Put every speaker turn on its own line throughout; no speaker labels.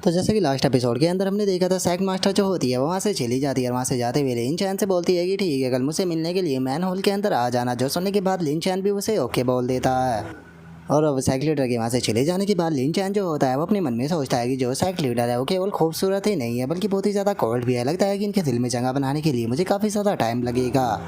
तो जैसे कि लास्ट एपिसोड के अंदर हमने देखा था, सैक मास्टर जो होती है वो वहाँ से चली जाती है और वहाँ से जाते हुए लिन चैन से बोलती है कि ठीक है, कल मुझसे मिलने के लिए मैन होल के अंदर आ जाना। जो सुनने के बाद लिन चैन भी उसे ओके बोल देता है। और अब सैक लीडर के वहाँ से चले जाने के बाद लिन चैन जो होता है वो अपने मन में सोचता है कि जो सैक लीडर है वो केवल खूबसूरत ही नहीं है बल्कि बहुत ही ज़्यादा कोल्ड भी है। लगता है कि इनके दिल में जगह बनाने के लिए मुझे काफ़ी ज़्यादा टाइम लगेगा।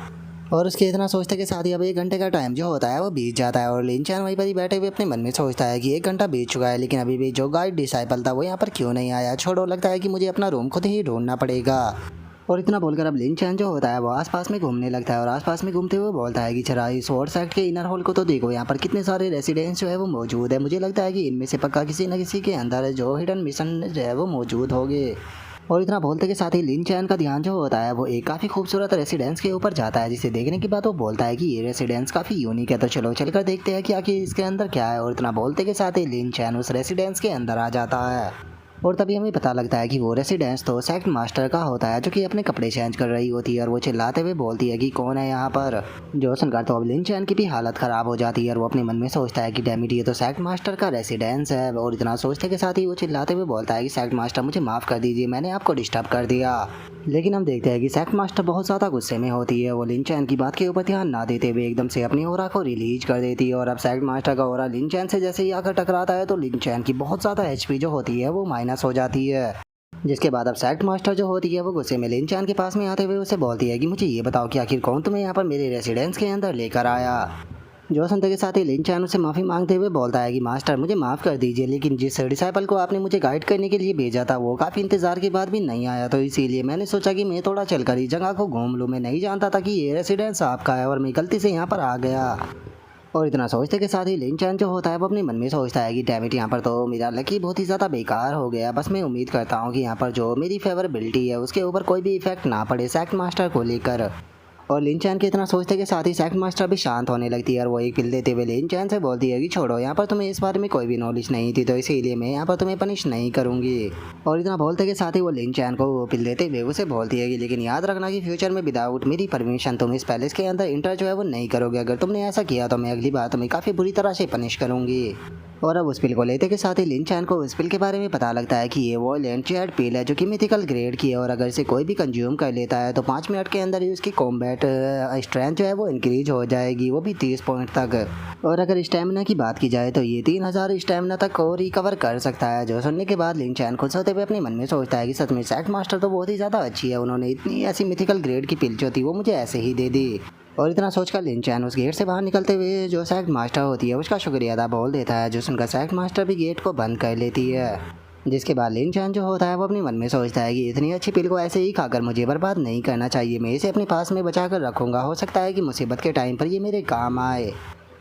और उसके इतना सोचते के साथ ही अब 1 घंटे का टाइम जो होता है वो बीत जाता है और लिन चैन वहीं पर ही बैठे हुए अपने मन में सोचता है कि 1 घंटा बीत चुका है, लेकिन अभी भी जो गाइड डिसाइपल था वो यहाँ पर क्यों नहीं आया। छोड़ो, लगता है कि मुझे अपना रूम खुद ही ढूंढना पड़ेगा। और इतना बोलकर अब लिन चैन जो होता है वो आसपास में घूमने लगता है और आसपास में घूमते हुए बोलता है कि चला इस और सेक्ट के इनर हॉल को तो देखो, यहाँ पर कितने सारे रेसिडेंट्स जो है वो मौजूद है। मुझे लगता है कि इनमें से पक्का किसी न किसी के अंदर जो हिडन मिशन जो है वो मौजूद होंगे। और इतना बोलते के साथ ही लिन चैन का ध्यान जो होता है वो एक काफ़ी खूबसूरत रेसिडेंस के ऊपर जाता है, जिसे देखने के बाद वो बोलता है कि ये रेसिडेंस काफ़ी यूनिक है, तो चलो चलकर देखते हैं कि आखिर इसके अंदर क्या है। और इतना बोलते के साथ ही लिन चैन उस रेसिडेंस के अंदर आ जाता है और तभी हमें पता लगता है कि वो रेसिडेंस तो सेक्ट मास्टर का होता है, जो कि अपने कपड़े चेंज कर रही होती है और वो चिल्लाते हुए बोलती है कि कौन है यहाँ पर। जो सुनकर तो अब लिन चैन की भी हालत ख़राब हो जाती है और वो अपने मन में सोचता है कि डैम इट, ये तो सेक्ट मास्टर का रेसिडेंस है। और इतना सोचते के साथ ही वो चिल्लाते हुए बोलता है कि सेक्ट मास्टर मुझे माफ़ कर दीजिए, मैंने आपको डिस्टर्ब कर दिया। लेकिन हम देखते हैं कि सेक्ट मास्टर बहुत ज़्यादा गुस्से में होती है। वो लिन चैन की बात के ऊपर ध्यान ना देते हुए एकदम से अपनी ओरा को रिलीज कर देती है और अब सेक्ट मास्टर का ओरा लिन चैन से जैसे ही आकर टकराता है तो लिन चैन की बहुत ज़्यादा एचपी जो होती है वो माइनस हो जाती है। जिसके बाद अब सेक्ट मास्टर जो होती है वो गुस्से में लिन चैन के पास में आते हुए उसे बोलती है कि मुझे ये बताओ कि आखिर कौन तुम्हें यहाँ पर मेरे रेसिडेंस के अंदर लेकर आया। जो सुनते के साथ ही लिन चैन उसे माफ़ी मांगते हुए बोलता है कि मास्टर मुझे माफ़ कर दीजिए, लेकिन जिस डिसाइपल को आपने मुझे गाइड करने के लिए भेजा था वो काफ़ी इंतज़ार के बाद भी नहीं आया, तो इसीलिए मैंने सोचा कि मैं थोड़ा चलकर इस जगह को घूम लूँ। मैं नहीं जानता था कि ये रेसिडेंस आपका है और मैं गलती से यहाँ पर आ गया। और इतना सोचते के साथ ही लिन चैन जो होता है वो अपने मन में सोचता है कि डैम इट, यहाँ पर तो मेरा लकी बहुत ही ज़्यादा बेकार हो गया। बस मैं उम्मीद करता हूँ कि यहाँ पर जो मेरी फेवरेबिलिटी है उसके ऊपर कोई भी इफेक्ट ना पड़े सेक्ट मास्टर को लेकर। और लिन चैन के इतना सोचते के साथ ही सेक्ट मास्टर भी शांत होने लगती है और वो एक पिल देते हुए लिन चैन से बोलती है कि छोड़ो, यहाँ पर तुम्हें इस बारे में कोई भी नॉलेज नहीं थी, तो इसीलिए मैं यहाँ पर तुम्हें पनिश नहीं करूँगी। और इतना बोलते के साथ ही वो लिन चैन को वो पिल देते हुए उसे बोलती है कि लेकिन याद रखना कि फ्यूचर में विदाउट मेरी परमिशन तुम इस पैलेस के अंदर इंटर जो है वो नहीं करोगे। अगर तुमने ऐसा किया तो मैं अगली बार तुम्हें काफ़ी बुरी तरह से पनिश करूँगी। और अब उस पिल को लेते के साथ ही लिन चैन को उस पिल के बारे में पता लगता है कि ये वो लेंचेड पिल है जो कि मिथिकल ग्रेड की है और अगर इसे कोई भी कंज्यूम कर लेता है तो 5 मिनट के अंदर ही उसकी कॉम्बैट स्ट्रेंथ जो है वो इंक्रीज हो जाएगी, वो भी 30 पॉइंट तक। और अगर स्टेमिना की बात की जाए तो ये 3000 स्टेमिना तक को रिकवर कर सकता है। जो सुनने के बाद लिन चैन खुश होते हुए अपने मन में सोचता है कि सच में सेक्ट मास्टर तो बहुत ही ज़्यादा अच्छी है, उन्होंने इतनी ऐसी मिथिकल ग्रेड की पिल जो थी वो मुझे ऐसे ही दे दी। और इतना सोचकर लिन चैन उस गेट से बाहर निकलते हुए जो सेक्ट मास्टर होती है उसका शुक्रिया अदा बोल देता है, जो सुनकर सेक्ट मास्टर भी गेट को बंद कर लेती है। जिसके बाद लिन चैन जो होता है वो अपने मन में सोचता है कि इतनी अच्छी पिल को ऐसे ही खाकर मुझे बर्बाद नहीं करना चाहिए, मैं इसे अपने पास में बचा कर रखूँगा, हो सकता है कि मुसीबत के टाइम पर ये मेरे काम आए।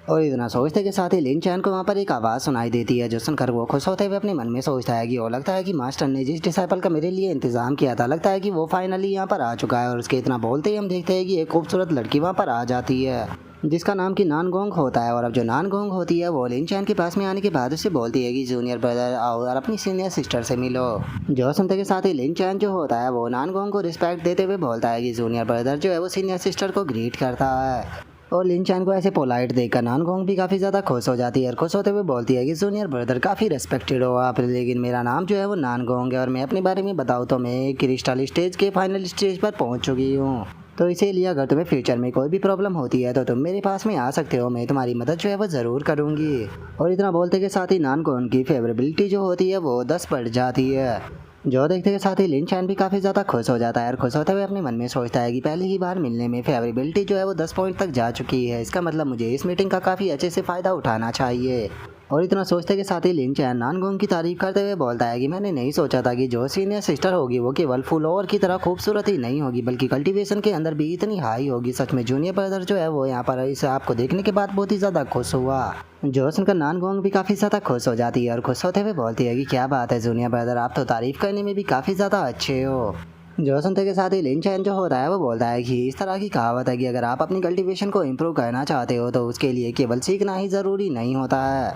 और इतना सोचते के साथ ही लिन चैन को वहाँ पर एक आवाज़ सुनाई देती है, जो सुनकर वो खुश होते हुए अपने मन में सोचता है कि वो लगता है कि मास्टर ने जिस डिसाइपल का मेरे लिए इंतज़ाम किया था, लगता है कि वो फाइनली यहाँ पर आ चुका है। और उसके इतना बोलते ही हम देखते हैं कि एक खूबसूरत लड़की वहाँ पर आ जाती है जिसका नाम कि नानगोंग होता है। और अब जो नानगोंग होती है वो लिन चैन के पास में आने के बाद उससे बोलती है कि जूनियर ब्रदर आओ और अपनी सीनियर सिस्टर से मिलो। जो सुनते के साथ ही लिन चैन जो होता है वो नानगोंग को रिस्पेक्ट देते हुए बोलता है कि जूनियर ब्रदर जो है वो सीनियर सिस्टर को ग्रीट करता है। और लिन चैन को ऐसे पोलाइट देखकर नानगोंग भी काफ़ी ज़्यादा खुश हो जाती है और खुश होते हुए बोलती है कि जूनियर ब्रदर काफ़ी रेस्पेक्टेड हो आप, लेकिन मेरा नाम जो है वो नानगोंग है और मैं अपने बारे में बताऊँ तो मैं क्रिस्टल स्टेज के फाइनल स्टेज पर पहुँच चुकी हूँ, तो इसीलिए अगर तुम्हें फ्यूचर में कोई भी प्रॉब्लम होती है तो तुम मेरे पास में आ सकते हो, मैं तुम्हारी मदद जो है वो ज़रूर करूँगी। और इतना बोलते के साथ ही नानगोंग की फेवरेबिलिटी जो होती है वो 10 बढ़ जाती है। जो देखते के साथ ही लिन चैन भी काफ़ी ज़्यादा खुश हो जाता है और खुश होते हुए अपने मन में सोचता है कि पहली ही बार मिलने में फेवरेबिलिटी जो है वो 10 पॉइंट तक जा चुकी है, इसका मतलब मुझे इस मीटिंग का काफ़ी अच्छे से फ़ायदा उठाना चाहिए। और इतना सोचते के साथ ही लिन चैन नानगोंग की तारीफ करते हुए बोलता है कि मैंने नहीं सोचा था कि जो सीनियर सिस्टर होगी वो केवल फुल ओवर की तरह खूबसूरत ही नहीं होगी बल्कि कल्टीवेशन के अंदर भी इतनी हाई होगी। सच में जूनियर ब्रदर जो है वो यहाँ पर इस आपको देखने के बाद बहुत ही ज़्यादा खुश हुआ। जो सुनकर नानगोंग भी काफ़ी ज़्यादा खुश हो जाती है और खुश होते हुए बोलती है कि क्या बात है जूनियर ब्रदर, आप तो तारीफ करने में भी काफ़ी ज़्यादा अच्छे हो। जो सुनते के साथ ही लिन चैन जो होता है वो बोलता है कि इस तरह की कहावत है कि अगर आप अपनी कल्टीवेशन को इम्प्रूव करना चाहते हो तो उसके लिए केवल सीखना ही ज़रूरी नहीं होता है,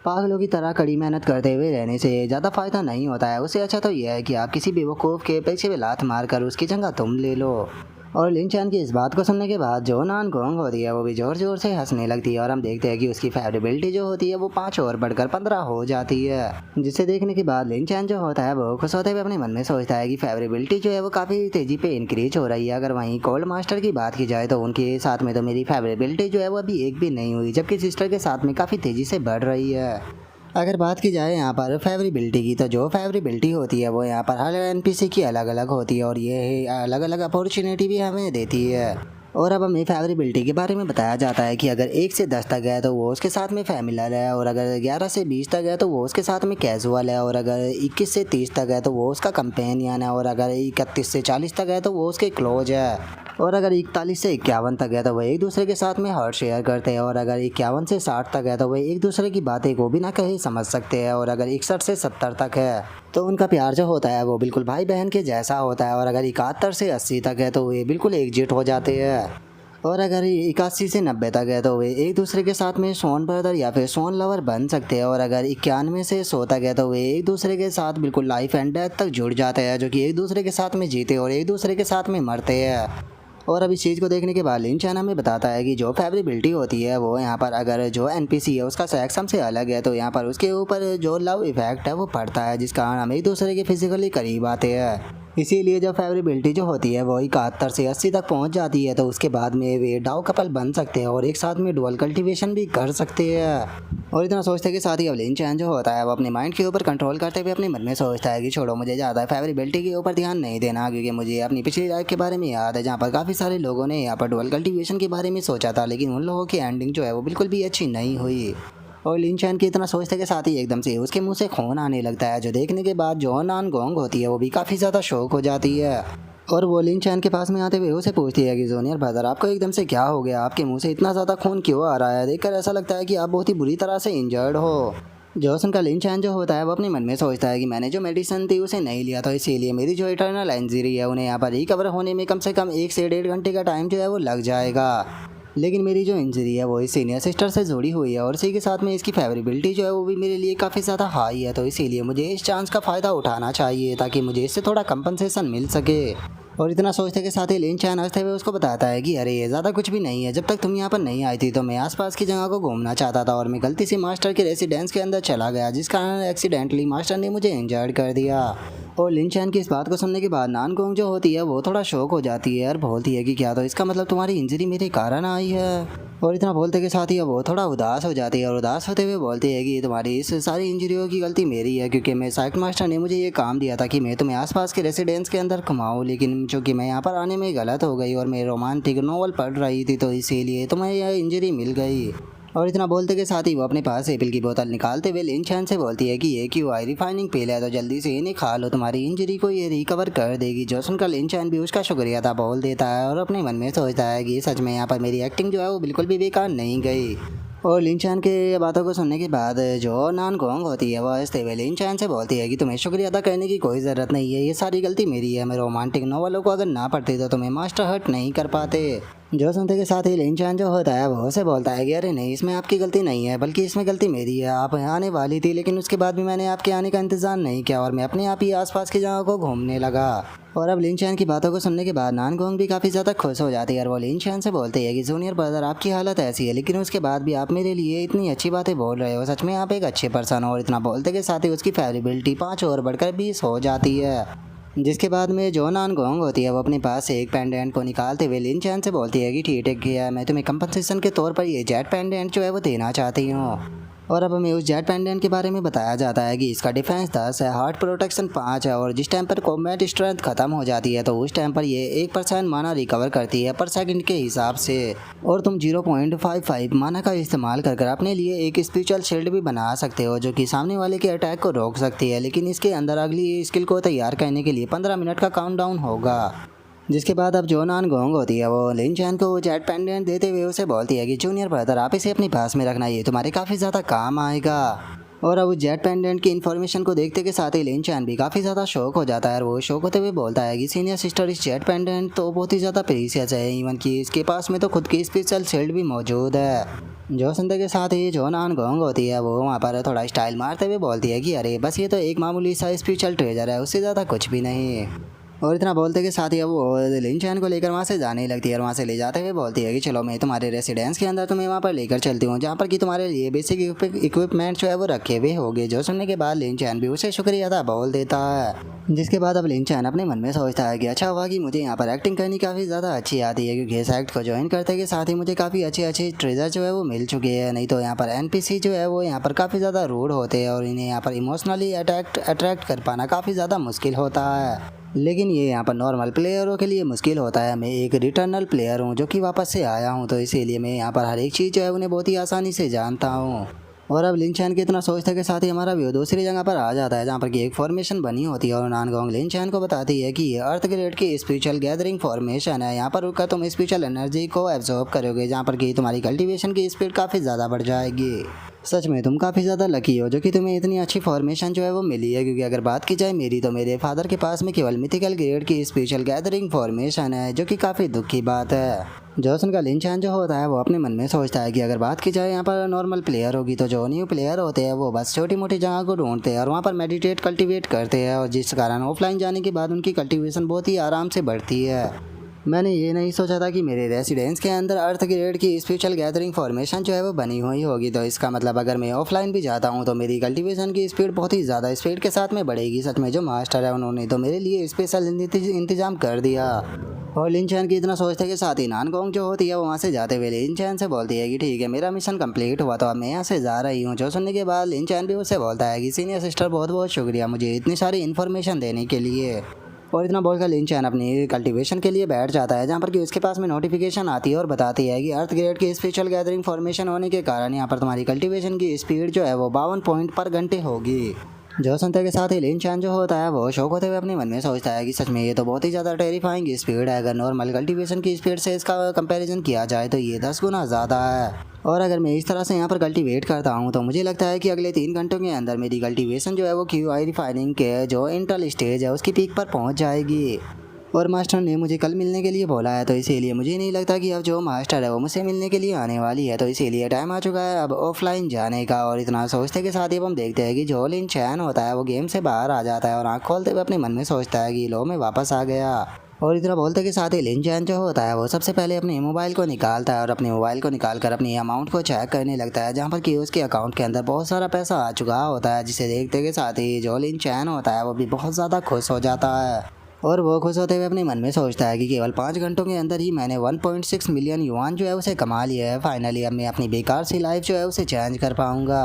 पागलों की तरह कड़ी मेहनत करते हुए रहने से ज़्यादा फ़ायदा नहीं होता है। उससे अच्छा तो यह है कि आप किसी बेवकूफ़ के पीछे में लात मार कर उसकी जगह तुम ले लो। और लिन चैन की इस बात को सुनने के बाद जो नान गोंग होती है वो भी ज़ोर ज़ोर से हंसने लगती है और हम देखते हैं कि उसकी फेवरेबिलिटी जो होती है वो 5 और बढ़कर 15 हो जाती है। जिसे देखने के बाद लिन चैन जो होता है वो खुश होते हुए अपने मन में सोचता है कि फेवरेबिलिटी जो है वो काफ़ी तेज़ी पे इंक्रीज हो रही है। अगर वहीं कोल्ड मास्टर की बात की जाए तो उनके साथ में तो मेरी फेवरेबिलिटी जो है वो अभी एक भी नहीं हुई, जबकि सिस्टर के साथ में काफ़ी तेज़ी से बढ़ रही है। अगर बात की जाए यहाँ पर फेवरेबिलिटी की, तो जो फेवरेबिलिटी होती है वो यहाँ पर हर एनपीसी की अलग अलग होती है और ये अलग अलग अपॉर्चुनिटी भी हमें देती है। और अब हमें फेवरेबिलिटी के बारे में बताया जाता है कि अगर 1 से 10 तक है तो वो उसके साथ में फैमिलियर है, और अगर 11 से 20 तक है तो वो उसके साथ में कैजुअल है, और अगर 21 से 30 तक है तो वो उसका कंपेनियन है, और अगर 31 से 40 तक है तो वो उसके क्लोज है, और अगर 41 से 51 तक है तो वह एक दूसरे के साथ में हार्ट शेयर करते हैं, और अगर 51 से 60 तक है तो वह एक दूसरे की बातें को बिना कहे समझ सकते हैं, और अगर 61 से 70 तक है तो उनका प्यार जो होता है वो बिल्कुल भाई बहन के जैसा होता है, और अगर 71 से 80 तक है तो वे बिल्कुल एकजुट हो जाते हैं, और अगर 81 से 90 तक है तो वे एक दूसरे के साथ में सोन ब्रदर या फिर सोन लवर बन सकते हैं, और अगर 91 से 100 तक है तो वे एक दूसरे के साथ बिल्कुल लाइफ एंड डेथ तक जुड़ जाते हैं, जो कि एक दूसरे के साथ में जीते और एक दूसरे के साथ में मरते हैं। और अब इस चीज़ को देखने के बाद लिन चैन हमें बताता है कि जो फेवरेबिलिटी होती है वो यहाँ पर अगर जो एनपीसी है उसका सेक्स हमसे अलग है तो यहाँ पर उसके ऊपर जो लव इफेक्ट है वो पड़ता है, जिस कारण हम एक दूसरे के फिजिकली करीब आते हैं। इसीलिए जब फेवरेबिलिटी जो होती है वो 71 से 80 तक पहुंच जाती है तो उसके बाद में वे डाउ कपल बन सकते हैं और एक साथ में डुअल कल्टीवेशन भी कर सकते हैं। और इतना सोचते के साथ ही अब लिन चैन जो होता है वो अपने माइंड के ऊपर कंट्रोल करते हुए अपने मन में सोचता है कि छोड़ो, मुझे ज़्यादा फेवरेबिलिटी के ऊपर ध्यान नहीं देना, क्योंकि मुझे अपनी पिछली लाइफ के बारे में याद है जहाँ पर काफ़ी सारे लोगों ने यहाँ पर डुअल कल्टीवेशन के बारे में सोचा था, लेकिन उन लोगों की एंडिंग जो है वो बिल्कुल भी अच्छी नहीं हुई। और लिन चैन के इतना सोचते के साथ ही एकदम से उसके मुंह से खून आने लगता है, जो देखने के बाद जो नान गोंग होती है वो भी काफ़ी ज़्यादा शौक हो जाती है, और वो लिन चैन के पास में आते हुए उसे पूछती है कि जूनियर ब्रदर, आपको एकदम से क्या हो गया, आपके मुंह से इतना ज़्यादा खून क्यों आ रहा है, देखकर ऐसा लगता है कि आप बहुत ही बुरी तरह से इंजर्ड हो। जॉसन का लिन चैन जो होता है वो अपने मन में सोचता है कि मैंने जो मेडिसिन थी उसे नहीं लिया, तो इसीलिए मेरी जो इटर्नल इंजरी है उन्हें यहाँ पर रिकवर होने में कम से कम 1 से 1.5 घंटे का टाइम जो है वो लग जाएगा। लेकिन मेरी जो इंजरी है वो इस सीनियर सिस्टर से जुड़ी हुई है, और इसी के साथ में इसकी फेवरेबिलिटी जो है वो भी मेरे लिए काफ़ी ज़्यादा हाई है, तो इसीलिए मुझे इस चांस का फ़ायदा उठाना चाहिए ताकि मुझे इससे थोड़ा कंपनसेशन मिल सके। और इतना सोचते के साथ ही लिन चैन हंसते हुए उसको बताता है कि अरे ये ज़्यादा कुछ भी नहीं है, जब तक तुम यहाँ पर नहीं आई थी तो मैं आसपास की जगह को घूमना चाहता था और मैं गलती से मास्टर के रेसिडेंस के अंदर चला गया, जिस कारण एक्सीडेंटली मास्टर ने मुझे इंजर्ड कर दिया। और लिन चैन की इस बात को सुनने के बाद नान गोंग जो होती है वो थोड़ा शौक हो जाती है और बोलती है कि क्या, तो इसका मतलब तुम्हारी इंजरी मेरे कारण आई है। और इतना बोलते के साथ ही वो थोड़ा उदास हो जाती है, और उदास होते हुए बोलती है कि तुम्हारी इस सारी इंजरियों की गलती मेरी है, क्योंकि मैं साइक मास्टर ने मुझे ये काम दिया था कि मैं तुम्हें आसपास के रेसिडेंस के अंदर घुमाऊँ, लेकिन चूँकि मैं यहाँ पर आने में गलत हो गई और मैं रोमांटिक नॉवल पढ़ रही थी तो इसीलिए तुम्हें यह इंजरी मिल गई। और इतना बोलते के साथ ही वो अपने पास एपिल की बोतल निकालते हुए लिन चैन से बोलती है कि ये क्यों आई रिफाइनिंग पिल है, तो जल्दी से इन्हें खा लो, तुम्हारी इंजरी को ये रिकवर कर देगी। जो सुनकर लिन चैन भी उसका शुक्रिया था बोल देता है और अपने मन में सोचता है कि सच में यहाँ पर मेरी एक्टिंग जो है वो बिल्कुल भी बेकार नहीं गई। और लिन चैन के बातों को सुनने के बाद जो नान गोंग होती है वह हंसते हुए लिन चैन से बोलती है कि तुम्हें शुक्रिया अदा करने की कोई ज़रूरत नहीं है, ये सारी गलती मेरी है, मैं रोमांटिक नॉवलों को अगर ना पढ़ती तो तुम्हें मास्टर हर्ट नहीं कर पाते। जो सुनते के साथ ही लिन चैन जो होता है वो उसे बोलता है कि अरे नहीं, इसमें आपकी गलती नहीं है, बल्कि इसमें गलती मेरी है, आप यहाँ आने वाली थी लेकिन उसके बाद भी मैंने आपके आने का इंतज़ार नहीं किया और मैं अपने आप ही आसपास की जगह को घूमने लगा। और अब लिन चैन की बातों को सुनने के बाद नान गोंग भी काफ़ी ज़्यादा खुश हो जाती है और वो लिन चैन से बोलते हैं कि जूनियर ब्रदर, आपकी हालत ऐसी है लेकिन उसके बाद भी आप मेरे लिए इतनी अच्छी बातें बोल रहे हो, सच में आप एक अच्छे पर्सन हो। और इतना बोलते के साथ ही उसकी फेवरेबिलिटी 5 और बढ़कर 20 हो जाती है। जिसके बाद में जो नान गोंग होती है वो अपने पास से एक पेंडेंट को निकालते हुए लिन चैन से बोलती है कि ठीक है किया, मैं तुम्हें कंपनसेशन के तौर पर ये जेट पेंडेंट जो है वो देना चाहती हूँ। और अब हमें उस जेट पेंडेंट के बारे में बताया जाता है कि इसका डिफेंस 10 है, हार्ट प्रोटेक्शन 5 है, और जिस टाइम पर कॉम्बैट स्ट्रेंथ खत्म हो जाती है तो उस टाइम पर ये 1% माना रिकवर करती है पर सेकंड के हिसाब से, और तुम 0.55 माना का इस्तेमाल कर अपने लिए एक स्पिरिचुअल शील्ड भी बना सकते हो जो कि सामने वाले के अटैक को रोक सकती है, लेकिन इसके अंदर अगली स्किल को तैयार करने के लिए 15 मिनट का काउंटडाउन होगा। जिसके बाद अब जो नान गोंग होती है वो लिन चैन को जेट पेंडेंट देते हुए उसे बोलती है कि जूनियर ब्रदर, आप इसे अपने पास में रखना, ये तुम्हारे काफ़ी ज़्यादा काम आएगा। और अब उस जेट पेंडेंट की इन्फॉर्मेशन को देखते के साथ ही लिन चैन भी काफ़ी ज़्यादा शौक हो जाता है और वो शौक होते हुए बोलता है कि सीनियर सिस्टर, इस जेट पेंडेंट तो बहुत ही ज़्यादा प्रीशियस है, इवन कि इसके पास में तो खुद की स्पेशल शील्ड भी मौजूद है। जो सुनते के साथ ही जो नान गोंग होती है वो वहाँ पर थोड़ा स्टाइल मारते हुए बोलती है कि अरे बस ये तो एक मामूली सा स्पिरिचुअल ट्रेजर है, उससे ज़्यादा कुछ भी नहीं। और इतना बोलते के साथ ही अब वो लिन चैन को लेकर वहाँ से जाने लगती है और वहाँ से ले जाते हुए बोलती है कि चलो मैं तुम्हारे रेसिडेंस के अंदर तुम्हें वहाँ पर लेकर चलती हूँ, जहाँ पर कि तुम्हारे लिए बेसिक इक्विपमेंट जो है वो रखे हुए होंगे। जो सुनने के बाद लिन चैन भी उसे शुक्रिया अदा बोल देता है। जिसके बाद अब लिन चैन अपने मन में सोचता है कि अच्छा हुआ कि मुझे यहाँ पर एक्टिंग करनी काफ़ी ज़्यादा अच्छी आती है, क्योंकि इस एक्ट को ज्वाइन करते के साथ ही मुझे काफ़ी अच्छे अच्छे ट्रेजर जो है वो मिल चुके हैं। नहीं तो यहाँ पर एनपीसी जो है वो यहाँ पर काफ़ी ज़्यादा रूड होते हैं और इन्हें यहाँ पर इमोशनली अट्रैक्ट कर पाना काफ़ी ज़्यादा मुश्किल होता है। लेकिन ये यहाँ पर नॉर्मल प्लेयरों के लिए मुश्किल होता है। मैं एक रिटर्नल प्लेयर हूँ जो कि वापस से आया हूँ, तो इसीलिए मैं यहाँ पर हर एक चीज़ जो है उन्हें बहुत ही आसानी से जानता हूँ। और अब लिन चैन के इतना सोचने के साथ ही हमारा व्यू दूसरी जगह पर आ जाता है, जहाँ पर कि एक फॉर्मेशन बनी होती है और नानगोंग लिन चैन को बताती है कि ये अर्थ ग्रेड की स्पिरिचुअल गैदरिंग फॉर्मेशन है। यहाँ पर रुककर तुम स्पिरिचुअल एनर्जी को एब्जॉर्ब करोगे, जहाँ पर कि तुम्हारी कल्टीवेशन की स्पीड काफ़ी ज़्यादा बढ़ जाएगी। सच में तुम काफ़ी ज़्यादा लकी हो जो कि तुम्हें इतनी अच्छी फॉर्मेशन जो है वो मिली है, क्योंकि अगर बात की जाए मेरी तो मेरे फादर के पास में केवल मिथिकल ग्रेड की स्पेशल गैदरिंग फॉर्मेशन है, जो कि काफ़ी दुख की बात है। जॉसन का लिन चैन जो होता है वो अपने मन में सोचता है कि अगर बात की जाए यहाँ पर नॉर्मल प्लेयर होगी तो जो न्यू प्लेयर होते हैं वो बस छोटी मोटी जगह को ढूंढते हैं और वहाँ पर मेडिटेट कल्टीवेट करते हैं, और जिस कारण ऑफलाइन जाने के बाद उनकी कल्टीवेशन बहुत ही आराम से बढ़ती है। मैंने ये नहीं सोचा था कि मेरे रेसिडेंस के अंदर अर्थ ग्रेड की स्पेशल गैदरिंग फॉर्मेशन जो है वो बनी हुई होगी, तो इसका मतलब अगर मैं ऑफलाइन भी जाता हूँ तो मेरी कल्टीवेशन की स्पीड बहुत ही ज़्यादा स्पीड के साथ में बढ़ेगी। सच में जो मास्टर है उन्होंने तो मेरे लिए स्पेशल इंतजाम कर दिया। और लिन चैन की इतना सोचते के साथ ही नानगोंग जो होती है वो वहाँ से जाते हुए लिन चैन से बोलती है कि ठीक है मेरा मिशन कंप्लीट हुआ तो अब मैं यहाँ से जा रही हूँ। जो सुनने के बाद लिन चैन भी उससे बोलता है कि सीनियर सिस्टर बहुत बहुत शुक्रिया मुझे इतनी सारी इन्फॉर्मेशन देने के लिए। और इतना बोलकर लिन चैन अपनी कल्टीवेशन के लिए बैठ जाता है, जहाँ पर कि उसके पास में नोटिफिकेशन आती है और बताती है कि अर्थ ग्रेड की स्पेशल गैदरिंग फॉर्मेशन होने के कारण यहाँ पर तुम्हारी कल्टीवेशन की स्पीड जो है वो 52 पॉइंट पर घंटे होगी। जो सुनते के साथ ही लिन चैन जो होता है वो शौक होते हुए अपने मन में सोचता है कि सच में ये तो बहुत ही ज़्यादा टेरिफाइंग स्पीड है। अगर नॉर्मल कल्टीवेशन की स्पीड से इसका कंपैरिजन किया जाए तो ये 10 गुना ज़्यादा है। और अगर मैं इस तरह से यहाँ पर कल्टीवेट करता हूँ तो मुझे लगता है कि अगले 3 घंटों के अंदर मेरी कल्टीवेशन जो है वो क्यूआई रिफाइनिंग के जो इंटरनल स्टेज है उसकी पीक पर पहुँच जाएगी। और मास्टर ने मुझे कल मिलने के लिए बोला है, तो इसीलिए मुझे नहीं लगता कि अब जो मास्टर है वो मुझसे मिलने के लिए आने वाली है, तो इसीलिए टाइम आ चुका है अब ऑफलाइन जाने का। और इतना सोचते के साथ ही अब हम देखते हैं कि जो लिन चैन होता है वो गेम से बाहर आ जाता है और आँख खोलते हुए अपने मन में सोचता है कि लो मैं वापस आ गया। और इतना बोलते के साथ ही लिन चैन जो होता है वो सबसे पहले अपने मोबाइल को निकालता है और अपने मोबाइल को निकाल कर अपनी अमाउंट को चेक करने लगता है, जहाँ पर कि उसके अकाउंट के अंदर बहुत सारा पैसा आ चुका होता है, जिसे देखते के साथ ही जो लिन चैन होता है वो भी बहुत ज़्यादा खुश हो जाता है। और वो खुश होते हुए अपने मन में सोचता है कि केवल 5 घंटों के अंदर ही मैंने 1.6 मिलियन युआन जो है उसे कमा लिया है। फाइनली अब मैं अपनी बेकार सी लाइफ जो है उसे चेंज कर पाऊंगा।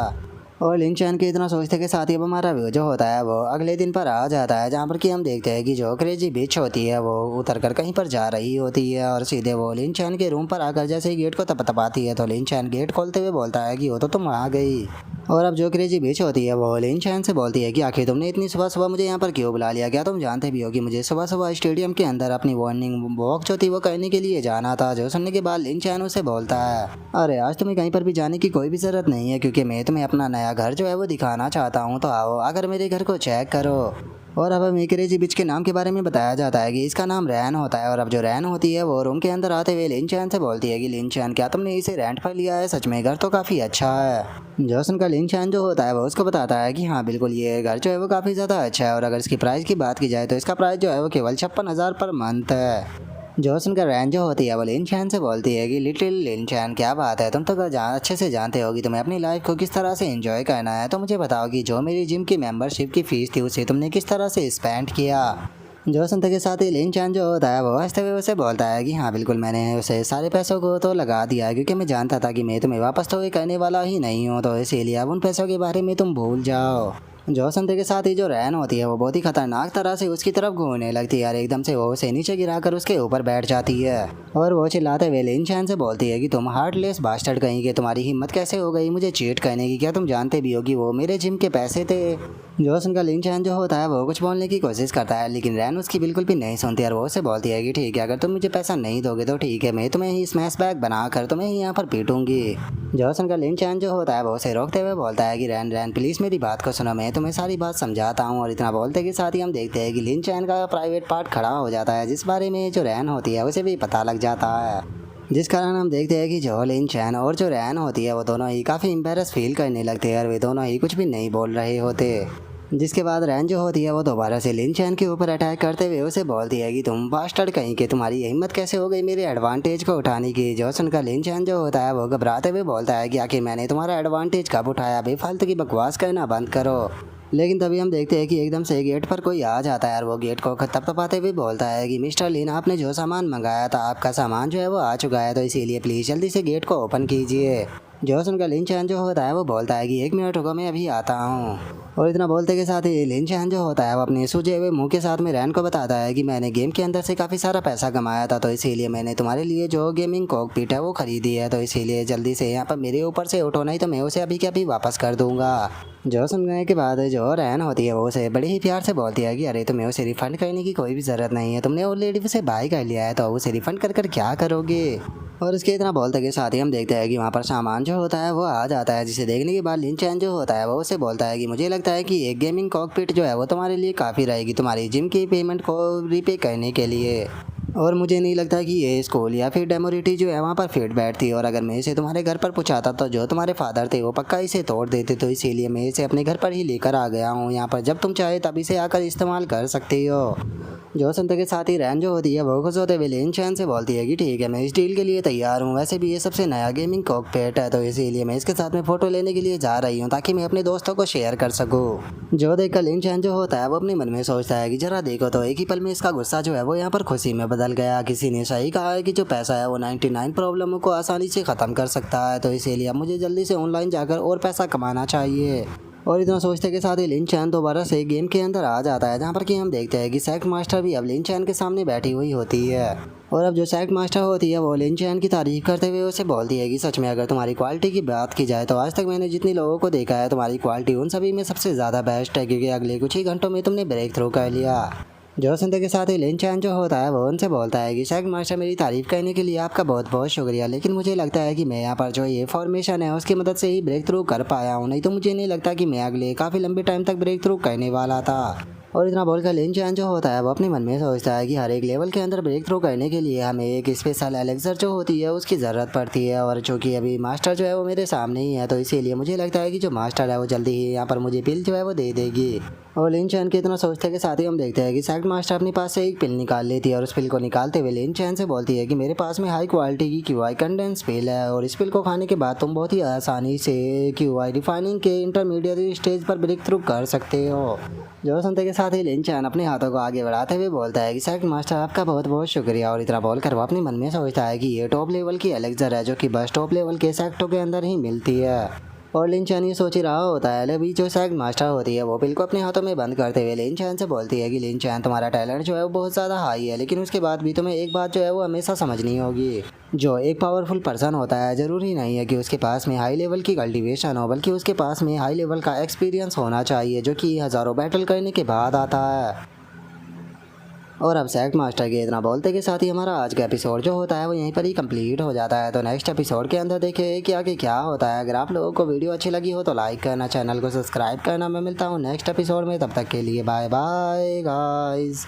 और लिन चैन के इतना सोचते के साथ ही अब हमारा व्यू जो होता है वो अगले दिन पर आ जाता है, जहाँ पर कि हम देखते हैं कि जो क्रेजी बिच होती है वो उतर कर कहीं पर जा रही होती है और सीधे वो लिन चैन के रूम पर आकर जैसे ही गेट को तपतपाती है तो लिन चैन गेट खोलते हुए बोलता है कि वो तो तुम आ गई। और अब जो क्रेजी बिच होती है वो लिन चैन से बोलती है कि आखिर तुमने इतनी सुबह सुबह मुझे यहाँ पर क्यों बुला लिया, क्या तुम जानते भी हो कि मुझे सुबह सुबह स्टेडियम के अंदर अपनी वार्निंग वॉक जो थी वो करने के लिए जाना था। जो सुनने के बाद लिन चैन उसे बोलता है अरे आज तुम्हें कहीं पर भी जाने की कोई भी ज़रूरत नहीं है, क्योंकि मैं तुम्हें अपना नया घर जो है वो दिखाना चाहता हूँ, तो आओ अगर मेरे घर को चेक करो। और अब हमें क्रेजी बिच के नाम के बारे में बताया जाता है कि इसका नाम रैन होता है। और अब जो रैन होती है वो रूम के अंदर आते हुए लिन चैन से बोलती है कि लिन चैन क्या तुमने इसे रेंट पर लिया है, सच में घर तो काफ़ी अच्छा है। जॉसन का लिन चैन जो होता है वो उसको बताता है कि हाँ बिल्कुल ये घर जो है वो काफ़ी ज़्यादा अच्छा है, और अगर इसकी प्राइस की बात की जाए तो इसका प्राइस जो है वो केवल 56,000 पर मंथ है। जॉसन का रैन जो होती है वो लिन चैन से बोलती है कि लिटिल लिन चैन क्या बात है, तुम तो अच्छे से जानते होगी तुम्हें अपनी लाइफ को किस तरह से एंजॉय करना है, तो मुझे बताओ कि जो मेरी जिम की मेंबरशिप की फ़ीस थी उसे तुमने किस तरह से स्पेंड किया। जो सुनते के साथ ही लिन चैन जो होता है वो हंसते हुए उसे बोलता है कि हाँ बिल्कुल मैंने उसे सारे पैसों को तो लगा दिया है, क्योंकि मैं जानता था कि मैं तुम्हें वापस तो ये करने वाला ही नहीं हूँ, तो इसीलिए अब उन पैसों के बारे में तुम भूल जाओ। जो सुनते के साथ ही जो रैन होती है वो बहुत ही खतरनाक तरह से उसकी तरफ घूमने लगती है और एकदम से वो उसे नीचे गिराकर उसके ऊपर बैठ जाती है। और वो चिल्लाते हुए लिन चैन से बोलती है कि तुम हार्टलेस बास्टर्ड कहीं के, तुम्हारी हिम्मत कैसे हो गई मुझे चीट करने की, क्या तुम जानते भी हो कि वो मेरे जिम के पैसे थे। जो सुनकर लिन चैन जो होता है वो कुछ बोलने की कोशिश करता है, लेकिन रैन उसकी बिल्कुल भी नहीं सुनती और वो उसे बोलती है कि ठीक है अगर तुम मुझे पैसा नहीं दोगे तो ठीक है, मैं तुम्हें ही स्मैश बैग बनाकर तुम्हें ही यहाँ पर पीटूंगी। जो सुनकर लिन चैन जो होता है वो उसे रोकते हुए बोलता है कि रैन प्लीज़ मेरी बात को सुनो, मैं तुम्हें सारी बात समझाता हूँ। और इतना बोलते के साथ ही हम देखते हैं कि लिन चैन का प्राइवेट पार्ट खड़ा हो जाता है, जिस बारे में जो रैन होती है उसे भी पता लग जाता है, जिस कारण हम देखते हैं कि जो लिन चैन और जो रैन होती है वो दोनों ही काफ़ी एम्बैरस फील करने लगते हैं और वे दोनों ही कुछ भी नहीं बोल रहे होते। जिसके बाद रैन जो होती है वो दोबारा से लिन चैन के ऊपर अटैक करते हुए उसे बोलती है कि तुम बास्टर्ड कहीं के, तुम्हारी हिम्मत कैसे हो गई मेरे एडवांटेज को उठाने की। जो सुनकर लिन चैन जो होता है वो घबराते हुए बोलता है कि आखिर मैंने तुम्हारा एडवांटेज कब उठाया, बेफालतू की बकवास करना बंद करो। लेकिन तभी हम देखते हैं कि एकदम से गेट पर कोई आ जाता है और वो गेट को थपथपाते हुए बोलता है कि मिस्टर लिन, आपने जो सामान मंगाया था आपका सामान जो है वो आ चुका है, तो इसीलिए प्लीज़ जल्दी से गेट को ओपन कीजिए। जो सुनकर लिन चैन जो होता है वो बोलता है कि 1 मिनट रुको, मैं अभी आता हूँ। और इतना बोलते के साथ ही लिन चैन जो होता है वो अपने सूजे हुए मुंह के साथ में रैन को बताता है कि मैंने गेम के अंदर से काफ़ी सारा पैसा कमाया था, तो इसीलिए मैंने तुम्हारे लिए जो गेमिंग कॉकपिट है वो खरीदी है, तो इसीलिए जल्दी से यहाँ पर मेरे ऊपर से उठो, नहीं तो मैं उसे अभी के अभी वापस कर दूंगा। जो सुनने के बाद जो रैन होती है वो उसे बड़े ही प्यार से बोलती है कि अरे तुम्हें उसे रिफ़ंड करने की कोई भी ज़रूरत नहीं है, तुमने ऑलरेडी उसे बाय कर लिया है, तो उसे रिफ़ंड कर क्या करोगे। और इसके इतना बोलते के साथ ही हम देखते हैं कि वहाँ पर सामान जो होता है वो आ जाता है, जिसे देखने के बाद लिन चैन जो होता है वो उसे बोलता है कि मुझे लगता है कि एक गेमिंग कॉकपिट जो है वो तुम्हारे लिए काफ़ी रहेगी तुम्हारी जिम की पेमेंट को रीपे करने के लिए। और मुझे नहीं लगता कि ये स्कूल या फिर डेमोरिटी जो है वहाँ पर फिट बैठती, और अगर मैं इसे तुम्हारे घर पर पहुँचाता तो जो तुम्हारे फादर थे वो पक्का इसे तोड़ देते, तो इसीलिए मैं इसे अपने घर पर ही लेकर आ गया हूँ यहाँ पर, जब तुम चाहे तब इसे आकर इस्तेमाल कर सकती हो। जो सुनते के साथ ही रैन जो होती है वो खुश होते हुए लिन चैन से बोलती है कि ठीक है, मैं इस डील के लिए तैयार हूँ, वैसे भी ये सबसे नया गेमिंग कॉकपिट है, तो इसीलिए मैं इसके साथ में फ़ोटो लेने के लिए जा रही हूँ ताकि मैं अपने दोस्तों को शेयर कर सकूँ। जो देखकर लिन चैन जो होता है वो अपने मन में सोचता है कि जरा देखो तो एक ही पल में इसका गुस्सा जो है वो यहाँ पर खुशी में बदल गया। किसी ने सही कहा है कि जो पैसा है वो 99 प्रॉब्लमों को आसानी से ख़त्म कर सकता है, तो इसीलिए अब मुझे जल्दी से ऑनलाइन जाकर और पैसा कमाना चाहिए। और इतना सोचते के साथ ही लिन चैन दोबारा से गेम के अंदर आ जाता है, जहाँ पर कि हम देखते हैं कि सेक्ट मास्टर भी अब लिन चैन के सामने बैठी हुई होती है। और अब जो सेक्ट मास्टर होती है वो लिन चैन की तारीफ करते हुए उसे बोलती है कि सच में अगर तुम्हारी क्वालिटी की बात की जाए तो आज तक मैंने जितने लोगों को देखा है तुम्हारी क्वालिटी उन सभी में सबसे ज़्यादा बेस्ट है, क्योंकि अगले कुछ ही घंटों में तुमने ब्रेक थ्रू कर लिया। जो सुनते के साथ ही लिन चैन जो होता है वो उनसे बोलता है कि सेक्ट मास्टर मेरी तारीफ़ करने के लिए आपका बहुत बहुत शुक्रिया, लेकिन मुझे लगता है कि मैं यहाँ पर जो ये फॉर्मेशन है उसकी मदद से ही ब्रेक थ्रू कर पाया हूँ, नहीं तो मुझे नहीं लगता कि मैं अगले काफ़ी लंबे टाइम तक ब्रेक थ्रू करने वाला था। और इतना बोलकर लिन चैन जो होता है वो अपने मन में सोचता है कि हर एक लेवल के अंदर ब्रेक थ्रू करने के लिए हमें एक स्पेशल एलेक्सर जो होती है उसकी ज़रूरत पड़ती है, और चूँकि अभी मास्टर जो है वो मेरे सामने ही है, तो इसीलिए मुझे लगता है कि जो मास्टर है वो जल्दी ही यहाँ पर मुझे पिल जो है वो दे देगी। और लिन चैन के इतना सोचते के साथ ही हम देखते हैं कि सेक्ट मास्टर अपने पास से एक पिल निकाल लेती है, और उस पिल को निकालते हुए लिन चैन से बोलती है कि मेरे पास में हाई क्वालिटी की QI कंडेंस पिल है, और इस पिल को खाने के बाद तुम बहुत ही आसानी से QI रिफाइनिंग के इंटरमीडिएट स्टेज पर ब्रेक थ्रू कर सकते हो। जो सुनते के साथ ही लिन चैन अपने हाथों को आगे बढ़ाते हुए बोलता है कि सेक्ट मास्टर आपका बहुत बहुत शुक्रिया। और इतना बोलकर वो अपने मन में सोचता है कि ये टॉप लेवल की एलेक्सर है जो कि बस टॉप लेवल के सेक्टों के अंदर ही मिलती है। और लिन चैन ये सोच ही रहा होता है, अभी जो सेक्ट मास्टर होती है वो पिल को अपने हाथों में बंद करते हुए लिन चैन से बोलती है कि लिन चैन तुम्हारा टैलेंट जो है वो बहुत ज़्यादा हाई है, लेकिन उसके बाद भी तुम्हें एक बात जो है वो हमेशा समझनी होगी, जो एक पावरफुल पर्सन होता है ज़रूरी नहीं है कि उसके पास में हाई लेवल की कल्टीवेशन हो, बल्कि उसके पास में हाई लेवल का एक्सपीरियंस होना चाहिए जो कि हज़ारों बैटल करने के बाद आता है। और अब सेक्ट मास्टर के इतना बोलते के साथ ही हमारा आज का एपिसोड जो होता है वो यहीं पर ही कंप्लीट हो जाता है। तो नेक्स्ट एपिसोड के अंदर देखें कि आगे क्या होता है। अगर आप लोगों को वीडियो अच्छी लगी हो तो लाइक करना, चैनल को सब्सक्राइब करना। मैं मिलता हूँ नेक्स्ट एपिसोड में, तब तक के लिए बाय बाय गाइस।